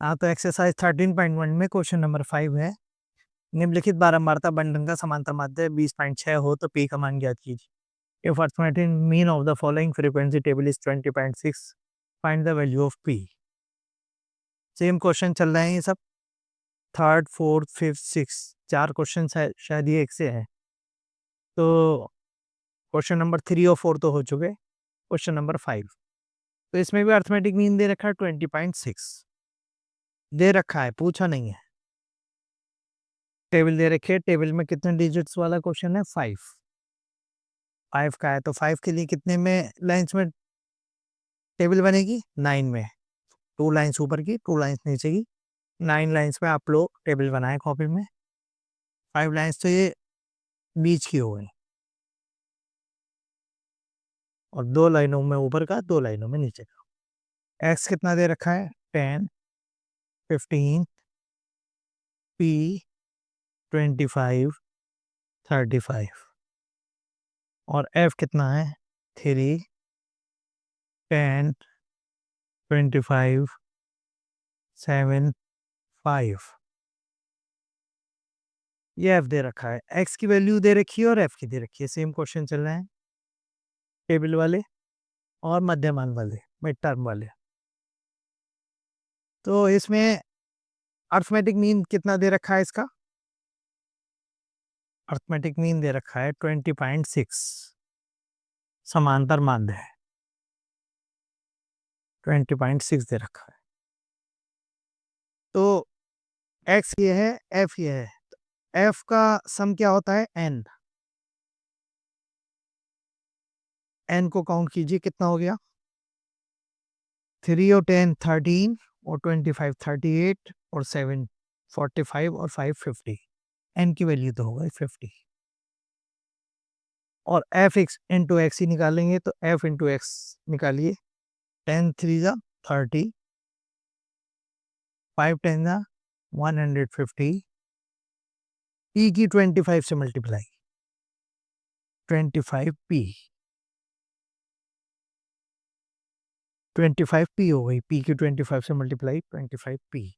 हाँ, तो एक्सरसाइज 13.1 में क्वेश्चन नंबर 5 है। निम्नलिखित बारंबारता बंधन का समांतर माध्य 20.6 हो तो पी का मान ज्ञात कीजिए। If arithmetic mean of the following frequency table is 20.6, find the value of P. Same question चल रहे हैं ये सब, third, fourth, fifth, six, 4 question शायद ये एक से है। तो क्वेश्चन नंबर 3 और 4 तो हो चुके, क्वेश्चन नंबर 5। तो इसमें भी अर्थमेटिक मीन दे रखा है 20.6 दे रखा है, पूछा नहीं है। टेबल दे रखी है, टेबल में कितने डिजिट्स वाला क्वेश्चन है? 5 का है। तो 5 के लिए कितने में लाइंस में टेबल बनेगी? 9 में। 2 लाइंस ऊपर की, 2 लाइंस नीचे की, 9 लाइंस में आप लोग टेबल बनाए कॉपी में। 5 लाइंस तो ये बीच की हो गई, और 2 लाइनों में ऊपर का, 2 लाइनों में नीचे का। एक्स कितना दे रखा है? 10, 15, पी 25, 35, और एफ कितना है? 3, 10, 25, 7, 5। ये एफ दे रखा है, एक्स की वैल्यू दे रखी है और एफ की दे रखी है। सेम क्वेश्चन चल रहे हैं टेबल वाले और मध्यमान वाले, मिड टर्म वाले। तो इसमें अर्थमेटिक मीन कितना दे रखा है इसका? अर्थमेटिक मीन दे रखा है 20.6, समांतर माध्य है 20.6 दे रखा है। तो एक्स ये है, एफ ये है, एफ का सम क्या होता है? एन। एन को काउंट कीजिए, कितना हो गया? 3 और 10 13, और 25 38, और 7 45, और 5 50। एन की वैल्यू तो होगा 50। और एफ एक्स इंटू एक्स ही निकालेंगे, तो एफ इंटू एक्स निकालिए। 10 3 जा 30, 5 10 जा 150, पी की 25 से मल्टीप्लाई, 25 पी, 25 पी हो गई। पी की 25 से मल्टीप्लाई 25 पी।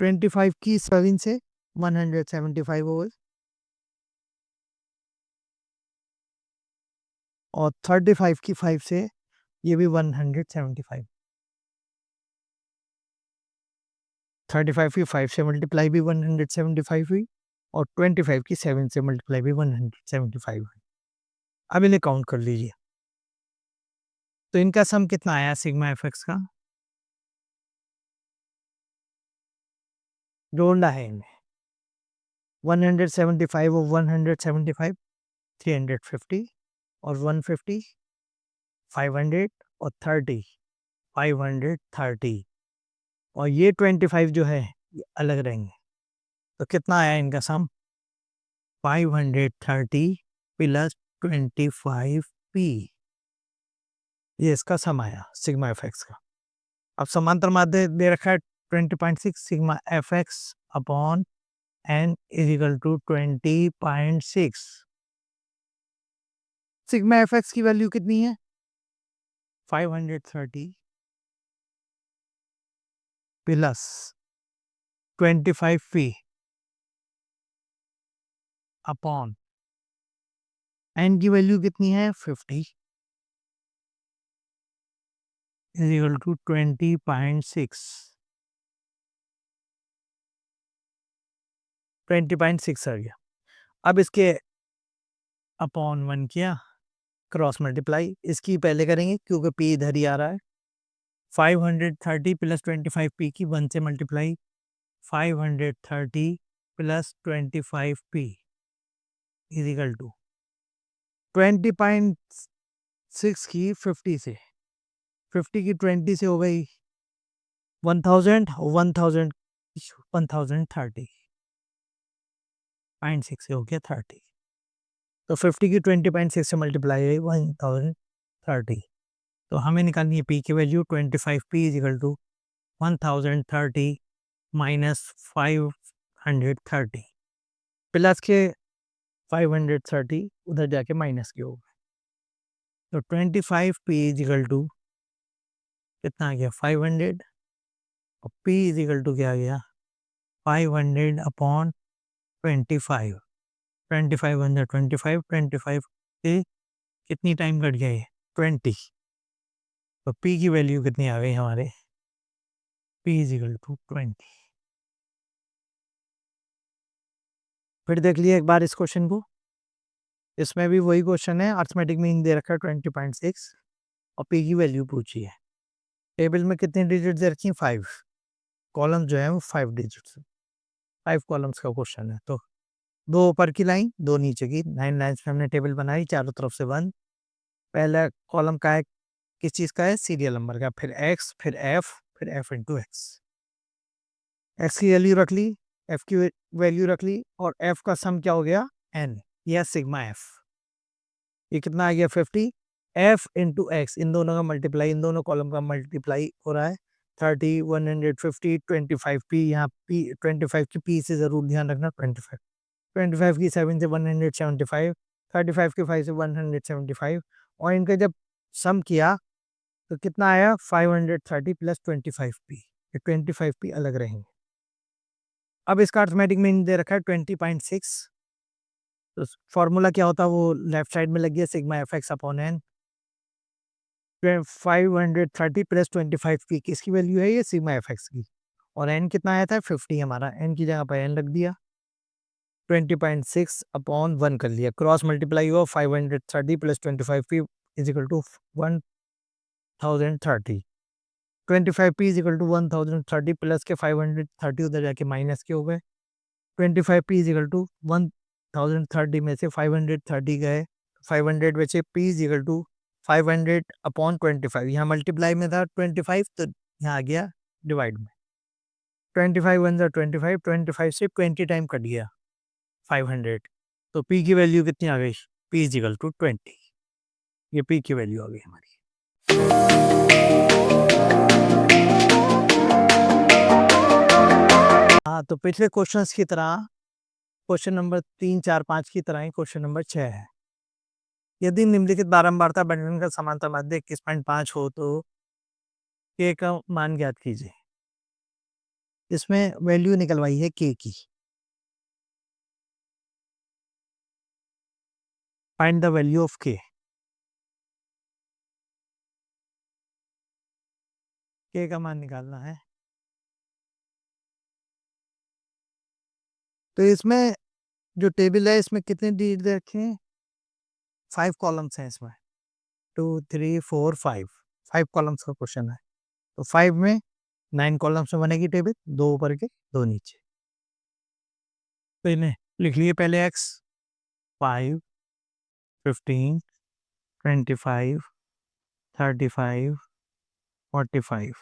25 की 7 से 175 हो गई, और 35 की 5 से ये भी 175। 35 की 5 से मल्टीप्लाई भी 175 हुई, और 25 की 7 से मल्टीप्लाई भी 175 हुई। अब इन्हें काउंट कर लीजिए। तो इनका सम कितना आया सिग्मा एफ एक्स का? जोड़ना है इन्हें, 175 और 175 350, और 150 500, और 30 530, और ये 25 जो है ये अलग रहेंगे। तो कितना आया इनका सम? 530 प्लस 25 पी, ये इसका सम आया सिग्मा एफ एक्स का। अब समांतर माध्य दे रखा है 20.6, sigma F x upon N is equal to 20.6। Sigma F X की वैल्यू कितनी है? 530 प्लस 25 पी अपॉन एन की वैल्यू कितनी है? 50 इज इक्वल टू 20.6। 20.6 आ गया। अब इसके अपॉन 1 किया, क्रॉस मल्टीप्लाई इसकी पहले करेंगे क्योंकि पी इधर ही आ रहा है। 530 प्लस 25 पी की 1 से multiply, 530 plus 25 P is equal to 20.6 की 50 से, 50 की 20 से हो गई 1000, 1000 1030 0.6 से हो गया 30। तो 50 की 20.6 से मल्टीप्लाई है 1030। तो हमें निकालनी है पी की value. 25 P is equal to 1030 minus 530, plus के 530 उधर जाके माइनस के होगा। तो 25 पी इज इक्वल टू कितना आ गया 500 और p इज इक्वल टू क्या आ गया 500 अपॉन 25 25 अंदर 25 25 से कितनी टाइम कट गया ये 20 तो p की वैल्यू कितनी आ गई हमारे p इज इक्वल टू 20। फिर देख लिया एक बार इस क्वेश्चन को, इसमें भी वही क्वेश्चन है, अर्थमेटिक मीन दे रखा है 20.6 और p की वैल्यू पूछी है। टेबल में कितनी डिजिट दे रखी है 5, कॉलम जो है वो 5 डिजिट्स, 5 कॉलम्स का क्वेश्चन है। तो दो ऊपर की लाइन दो नीचे की, 9 लाइन्स में हमने टेबल बनाई, चारों तरफ से 1। पहला कॉलम का है किस चीज़ का है सीरियल नंबर का, फिर x फिर f फिर f इंटू एक्स। एक्स की वैल्यू रख ली, f की वैल्यू रख ली और f का सम क्या हो गया n या सिग्मा f। ये कितना आ गया 50 f इंटू एक्स, इन दोनों का मल्टीप्लाई, इन दोनों कॉलम का मल्टीप्लाई हो रहा है 30 150 25 p, यहाँ p 25 की p से ज़रूर ध्यान रखना 25 की 7 से 175, 35 की 5 से 175 और इनका जब सम किया तो कितना आया 530 प्लस 25p, ये 25p अलग रहेंगे। अब इसका अर्थमेटिक मीन दे रखा है 20.6, तो फॉर्मूला क्या होता है वो लेफ्ट साइड में लग गया sigma F x upon N. 530 plus 25p किसकी वैल्यू है ये सिग्मा एफ एक्स की, और एन कितना आया था 50, हमारा एन की जगह पर एन रख दिया, 20.6 अपॉन 1 कर लिया, क्रॉस मल्टीप्लाई हुआ 530 plus 25p is equal to 1030, 25p is equal to 1030 plus के 530 उधर जाके माइनस के हो गए, 25p इज इक्वल टू 1030 में से 530 गए, 500 में से p is equal to 500 upon 25, यहाँ मल्टीप्लाई में था 25 तो यहाँ आ गया डिवाइड में, 25 अंदर 25, 25 से 20 टाइम कट गया 500, तो p की वैल्यू कितनी आ गई p इज इक्वल टू 20, ये p की वैल्यू आ गई हमारी। हाँ, तो पिछले क्वेश्चंस की तरह क्वेश्चन नंबर 3 4 5 की तरह ही क्वेश्चन नंबर 6 है। यदि निम्नलिखित बारंबारता बंटन का समांतर माध्य 21.5 हो तो k का मान ज्ञात कीजिए। इसमें वैल्यू निकलवाई है k की, find the value of k, k का मान निकालना है। तो इसमें जो टेबल है इसमें कितने डिजिट रखे हैं 5 कॉलम्स हैं इसमें, 2 3 4 5, 5 कॉलम्स का क्वेश्चन है। तो 5 में 9 कॉलम्स में बनेगी टेबल, दो ऊपर के दो नीचे। तो इन्हें लिख लिए पहले x 5 15 25 35 45,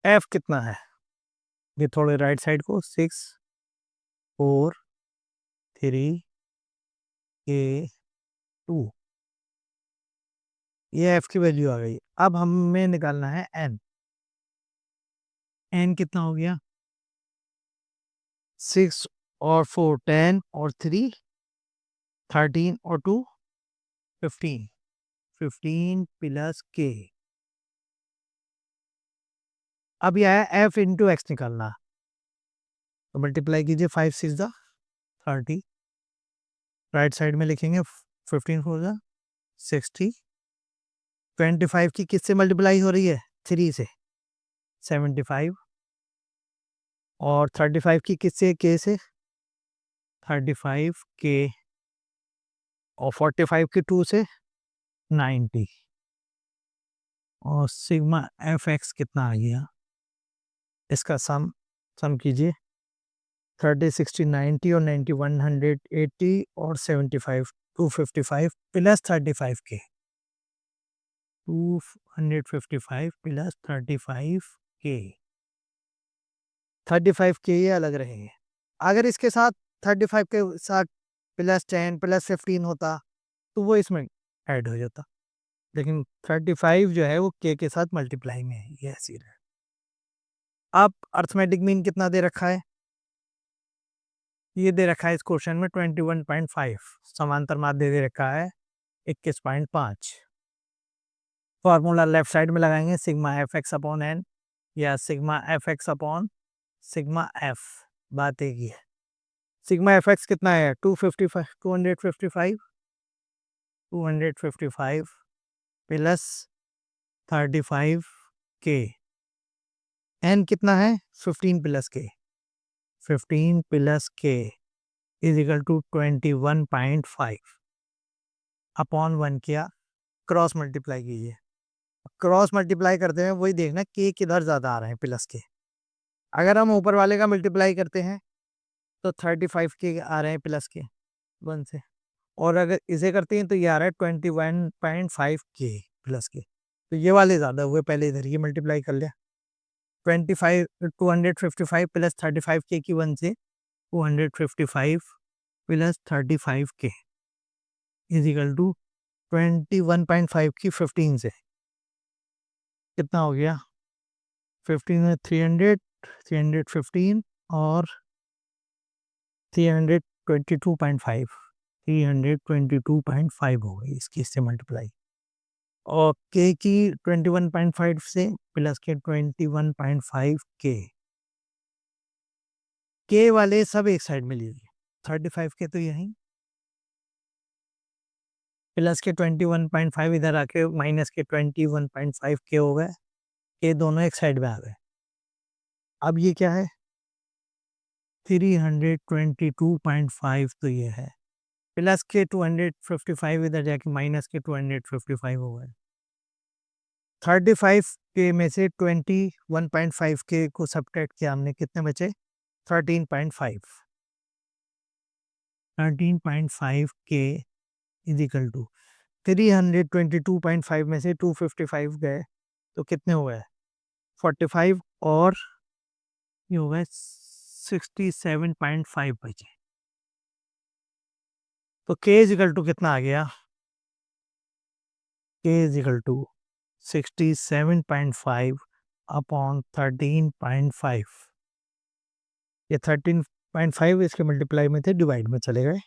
f कितना है ये थोड़े राइट साइड को 6 4 3 a 2, ये f की वैल्यू आ गई। अब हमें निकालना है n, n कितना हो गया 6 और 4 10 और 3 13 और 2 15, 15 प्लस k। अब यह है f इंटू एक्स निकालना, तो मल्टीप्लाई कीजिए 5 6 दा 30, राइट साइड में लिखेंगे 15 4 दा 60, 25 की किससे मल्टीप्लाई हो रही है 3 से 75, और 35 की किससे k से 35 k, और 45 की 2 से 90, और सिग्मा एफ एक्स कितना आ गया इसका सम सम कीजिए 30 60 90 और 90 180 और 75 255 प्लस 35 के 255 प्लस 35 के 35 के ये अलग रहेंगे। अगर इसके साथ 35 के साथ प्लस 10 प्लस 15 होता तो वो इसमें ऐड हो जाता, लेकिन 35 जो है वो के साथ मल्टीप्लाई में है, ये ऐसी रहे। अब अर्थमेटिक मीन कितना दे रखा है, ये दे रखा है इस क्वेश्चन में 21.5, समांतर माध्य दे रखा है 21.5। फॉर्मूला लेफ्ट साइड में लगाएंगे, sigma F x upon n या sigma F x upon sigma f. बात एक ही है। सिग्मा एफ एक्स कितना है? 255 प्लस 35 के। एन कितना है? 15 प्लस के। 15 प्लस के इज इक्वल टू 21.5 अपॉन 1 किया, क्रॉस मल्टीप्लाई कीजिए। क्रॉस मल्टीप्लाई करते हैं वही देखना के किधर ज़्यादा आ रहे हैं, प्लस के। अगर हम ऊपर वाले का मल्टीप्लाई करते हैं तो 35 के आ रहे हैं प्लस के 1 से, और अगर इसे करते हैं तो ये आ रहा है 21.5 के प्लस के। तो ये वाले ज़्यादा हुए, पहले इधर ये मल्टीप्लाई कर लिया। 255 प्लस 35 के की 1 से 255 प्लस 35 के इज इक्वल टू 21.5 की 15 से कितना हो गया? 15 में 300, 315 और 322.5 322.5 हो गई इसकी, इससे मल्टीप्लाई। और के की 21.5 से प्लस के 21.5 के वाले सब एक साइड में लीजिए। 35 के तो यहीं, प्लस के 21.5 इधर आके माइनस के 21.5 के हो गए। ये दोनों एक साइड में आ गए। अब ये क्या है? 322.5 तो ये है, प्लस के 255 इधर जाके माइनस के 255 हो गए। 35 के में से 21.5 के को सब्ट्रैक्ट किया हमने, कितने बचे? 13.5। 13.5 के इज इक्वल टू 322.5 में से 255 गए तो कितने हो गए? 45 और ये हो गए 67.5 बचे। तो के इज इक्वल टू कितना आ गया? के इज इक्वल टू 67.5 अपॉन 13.5। ये 13.5 इसके मल्टीप्लाई में थे, डिवाइड में चले गए।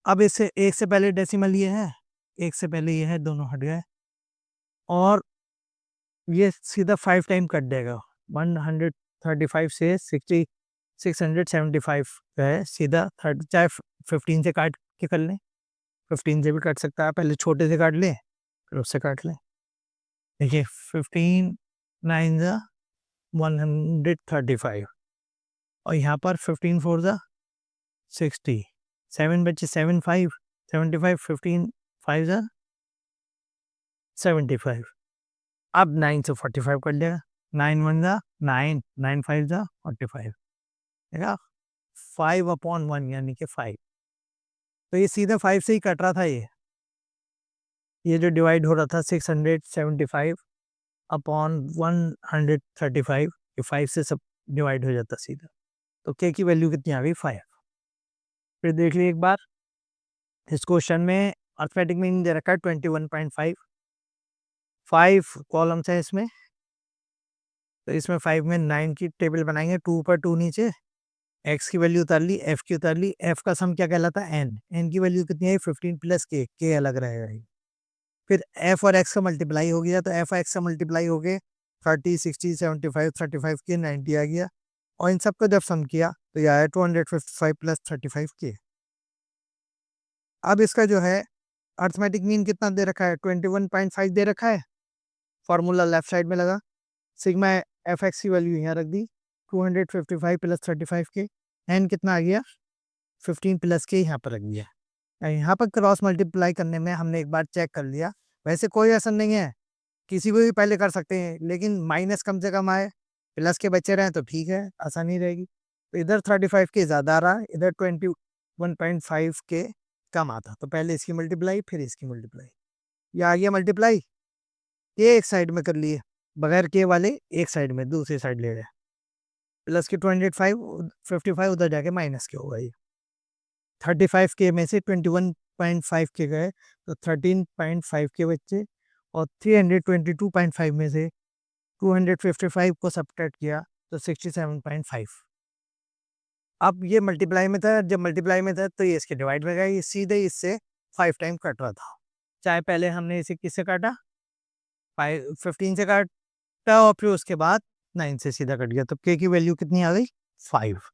अब इससे एक से पहले डेसिमल ये है, एक से पहले ये है, दोनों हट गए और ये सीधा 5 टाइम कट जाएगा। 135 से 675 है सीधा 30, चाहे 15 से काट के कर लें, 15 से भी काट सकता है, पहले छोटे से काट लें फिर उससे काट लें। देखिए 15 9 ज़ा 135 और यहाँ पर 15 4 ज़ा 60, 7 बच्चे 75 75 15 5 ज़ा 75। अब 9 से 45 कर लेगा, 9 1 ज़ा 9 9 5 ज़ा 45, देखा 5 अपॉन 1 यानी कि 5। तो ये सीधा 5 से ही कट रहा था। ये जो डिवाइड हो रहा था 675 अपॉन 135, ये 5 से सब डिवाइड हो जाता सीधा। तो के की वैल्यू कितनी आ गई? 5। फिर देख लीजिए एक बार, इस क्वेश्चन में अर्थमेटिक मीन दे रखा है 21.5, 5 कॉलम्स है इसमें, तो इसमें 5 में 9 की टेबल बनाएंगे, 2 ऊपर 2 नीचे, एक्स की वैल्यू उतार ली, एफ की उतार ली। एफ का सम क्या कहलाता है? एन। एन की वैल्यू कितनी है? 15 प्लस के अलग रहेगा। फिर एफ और एक्स का मल्टीप्लाई हो गया, तो एफ और एक्स का मल्टीप्लाई हो गए 30 60 75 35 के 90 आ गया, और इन सब का जब सम किया तो यह आया 255 प्लस 35 के। अब इसका जो है अर्थमेटिक मीन कितना दे रखा है? 21.5 दे रखा है। फॉर्मूला लेफ्ट साइड में लगा, सिग्मा एफ एक्स की वैल्यू यहाँ रख दी 255 प्लस 35 के। एन कितना आ गया? 15 प्लस के यहाँ पर रख दिया। यहाँ पर क्रॉस मल्टीप्लाई करने में हमने एक बार चेक कर लिया, वैसे कोई असर नहीं है, किसी को भी पहले कर सकते हैं, लेकिन माइनस कम से कम आए, प्लस के बच्चे रहें तो ठीक है, आसानी रहेगी। तो इधर 35 के ज़्यादा आ रहा, इधर 21.5 के कम आता, तो पहले इसकी मल्टीप्लाई फिर इसकी मल्टीप्लाई। ये आ गया मल्टीप्लाई, ये एक साइड में कर लिए, बगैर के वाले एक साइड में दूसरी साइड ले रहे, प्लस के 55 उधर जाके माइनस के होगा। ये 35 के में से 21.5 के गए तो 13.5 के बच्चे, और 322.5 में से 255 को सब्ट्रैक्ट किया तो 67.5। अब ये मल्टीप्लाई में था, जब मल्टीप्लाई में था तो ये इसके डिवाइड में गया, ये सीधे इससे 5 टाइम कट रहा था। चाहे पहले हमने इसे किससे काटा, 15 से काटा और फिर उसके बाद 9 से सीधा कट गया, तो k की वैल्यू कितनी आ गई 5।